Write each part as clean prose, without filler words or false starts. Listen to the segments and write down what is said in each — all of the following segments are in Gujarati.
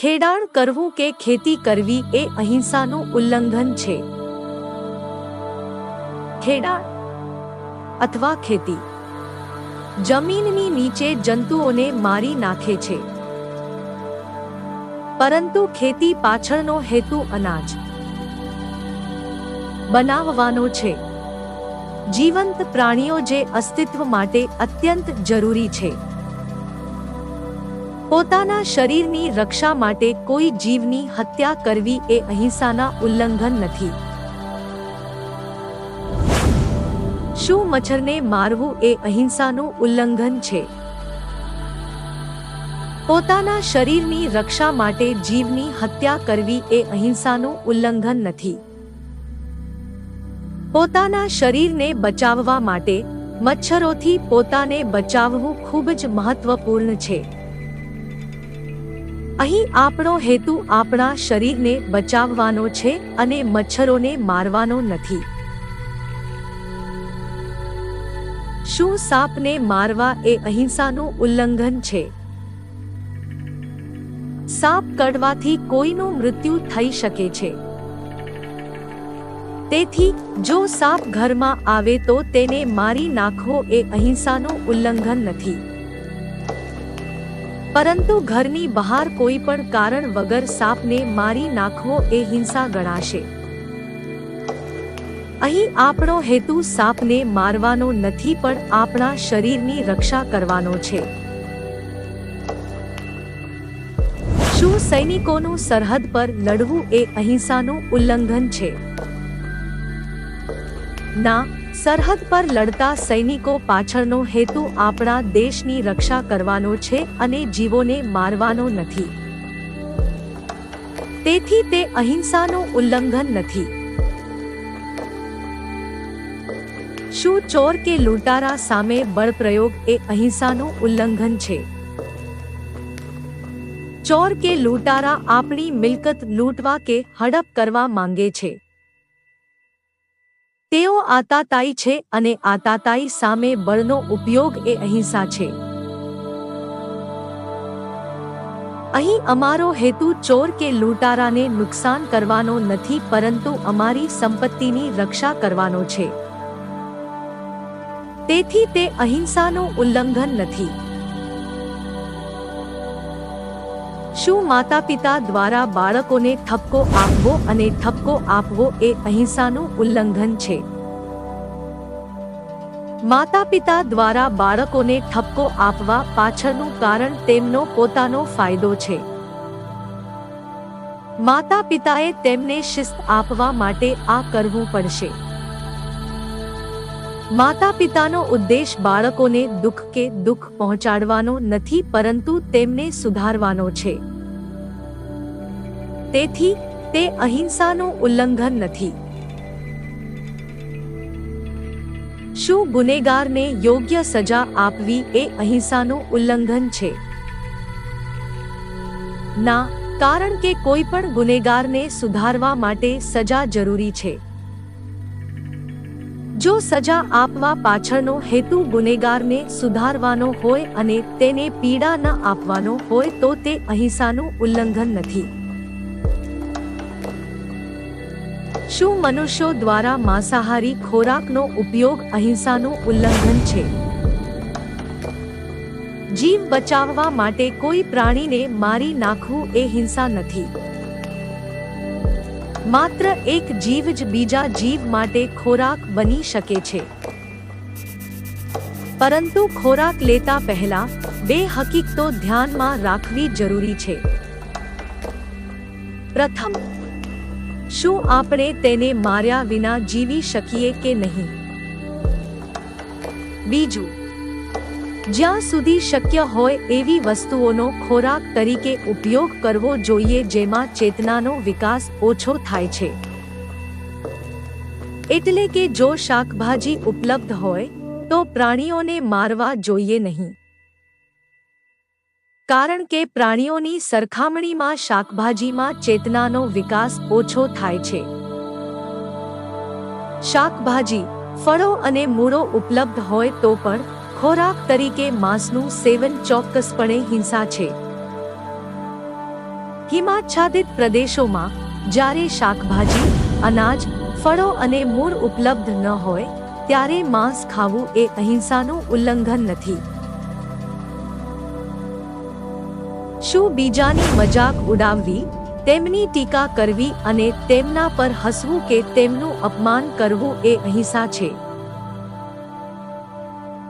ખેડાણ કરવું કે ખેતી કરવી એ અહિંસાનું ઉલ્લંઘન છે. ખેડાણ અથવા ખેતી જમીનની નીચે જંતુઓને મારી નાખે છે, પરંતુ ખેતી પાછળનો હેતુ અનાજ બનાવવાનો છે. જીવંત પ્રાણીઓ જે અસ્તિત્વ માટે અત્યંત જરૂરી છે. પોતાના શરીરની રક્ષા માટે કોઈ જીવની હત્યા કરવી એ અહિંસાના ઉલ્લંઘન નથી. શું મચ્છરને મારવું એ અહિંસાનું ઉલ્લંઘન છે? પોતાના શરીરની રક્ષા માટે જીવની હત્યા કરવી એ અહિંસાનું ઉલ્લંઘન નથી. પોતાના શરીરને બચાવવા માટે મચ્છરોથી પોતાને બચાવવું ખૂબ જ મહત્વપૂર્ણ છે. અહીં આપણો હેતુ આપણા શરીરને બચાવવાનો છે અને મચ્છરોને મારવાનો નથી. શું સાપને મારવા એ અહિંસાનું ઉલ્લંઘન છે? સાપ કરડવાથી કોઈનું મૃત્યુ થઈ શકે છે. તેથી જો સાપ ઘરમાં આવે તો તેને મારી નાખવો એ અહિંસાનું ઉલ્લંઘન નથી. પરંતુ ઘરની બહાર કોઈ પણ કારણ વગર સાપને મારી નાખવો એ હિંસા ગણાશે. અહીં આપણો હેતુ સાપને મારવાનો નથી, પણ આપણા શરીરની રક્ષા કરવાનો છે. શું સૈનિકોનું સરહદ પર લડવું એ અહિંસાનું ઉલ્લંઘન છે? ના, સરહદ પર લડતા સૈનિકો પાછળનો હેતુ આપણા દેશની રક્ષા કરવાનો છે અને જીવોને મારવાનો નથી. તેથી તે અહિંસાનું ઉલ્લંઘન નથી. શું ચોર કે લૂંટારા સામે બળપ્રયોગ એ અહિંસાનું ઉલ્લંઘન છે? ચોર કે લૂંટારા આપણી મિલકત લૂંટવા કે હડપ કરવા માંગે છે. તેઓ આતાતાઈ છે અને આતાતાઈ સામે બળનો ઉપયોગ એ અહિંસા છે. અહીં અમારો હેતુ ચોર કે લૂંટારાને નુકસાન કરવાનો નથી, પરંતુ અમારી સંપત્તિની રક્ષા કરવાનો છે. તેથી તે અહિંસાનું ઉલ્લંઘન નથી. શું માતાપિતા દ્વારા બાળકોને ઠપકો આપવો અને ઠપકો આપવો એ અહિંસાનું ઉલ્લંઘન છે? માતાપિતા દ્વારા બાળકોને ઠપકો આપવા પાછળનું કારણ તેમનો પોતાનો ફાયદો છે. માતાપિતાએ તેમને શિસ્ત આપવા માટે આ કરવું પડશે. માતાપિતાનો ઉદ્દેશ બાળકોને દુઃખ કે દુઃખ પહોંચાડવાનો નથી, પરંતુ તેમને સુધારવાનો છે. તેથી તે અહિંસાનું ઉલ્લંઘન નથી. શું ગુનેગારને યોગ્ય સજા આપવી એ અહિંસાનું ઉલ્લંઘન છે? ના, કારણ કે કોઈ પણ ગુનેગારને સુધારવા માટે સજા જરૂરી છે. જો સજા આપવા પાછળનો હેતુ ગુનેગારને સુધારવાનો હોય અને તેને પીડા ન આપવાનો હોય તો તે અહિંસાનું ઉલ્લંઘન નથી. શું મનુષ્યો દ્વારા માંસાહારી ખોરાકનો ઉપયોગ અહિંસાનું ઉલ્લંઘન છે? જીવ બચાવવા માટે કોઈ પ્રાણીને મારી નાખવું એ હિંસા નથી. માત્ર એક જીવ જ બીજા જીવ માટે ખોરાક બની શકે છે. પરંતુ ખોરાક લેતા પહેલા બે હકીકતો ધ્યાનમાં રાખવી જરૂરી છે. પ્રથમ, શું આપણે તેને માર્યા વિના જીવી શકીએ કે નહીં? બીજું, જ્યાં સુધી શક્ય હોય એવી વસ્તુઓનો ખોરાક તરીકે ઉપયોગ કરવો જોઈએ જેમાં ચેતનાનો વિકાસ ઓછો થાય છે. એટલે કે જો શાકભાજી ઉપલબ્ધ હોય તો પ્રાણીઓને મારવા જોઈએ નહીં. કારણ કે પ્રાણીઓની સરખામણીમાં શાકભાજીમાં ચેતનાનો વિકાસ ઓછો થાય છે. શાકભાજી, ફળો અને મૂળો ઉપલબ્ધ હોય તો પણ ખોરાક તરીકે માંસનું સેવન ચોક્કસપણે હિંસા છે. હિમાચ્છાદિત પ્રદેશોમાં જ્યારે શાકભાજી, અનાજ, ફળો અને મૂળ ઉપલબ્ધ ન હોય ત્યારે માંસ ખાવું એ અહિંસાનું ઉલ્લંઘન નથી. શું બીજાની મજાક ઉડાવવી, તેમની ટીકા કરવી અને તેમના પર હસવું કે તેમનું અપમાન કરવું એ અહિંસા છે?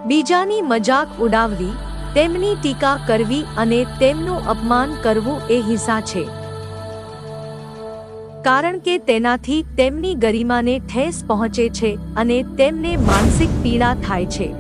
બીજાની મજાક ઉડાવવી, તેમની ટીકા કરવી અને તેમનું અપમાન કરવું એ હિંસા છે. કારણ કે તેનાથી તેમની ગરિમાને ઠેસ પહોંચે છે અને તેમને માનસિક પીડા થાય છે.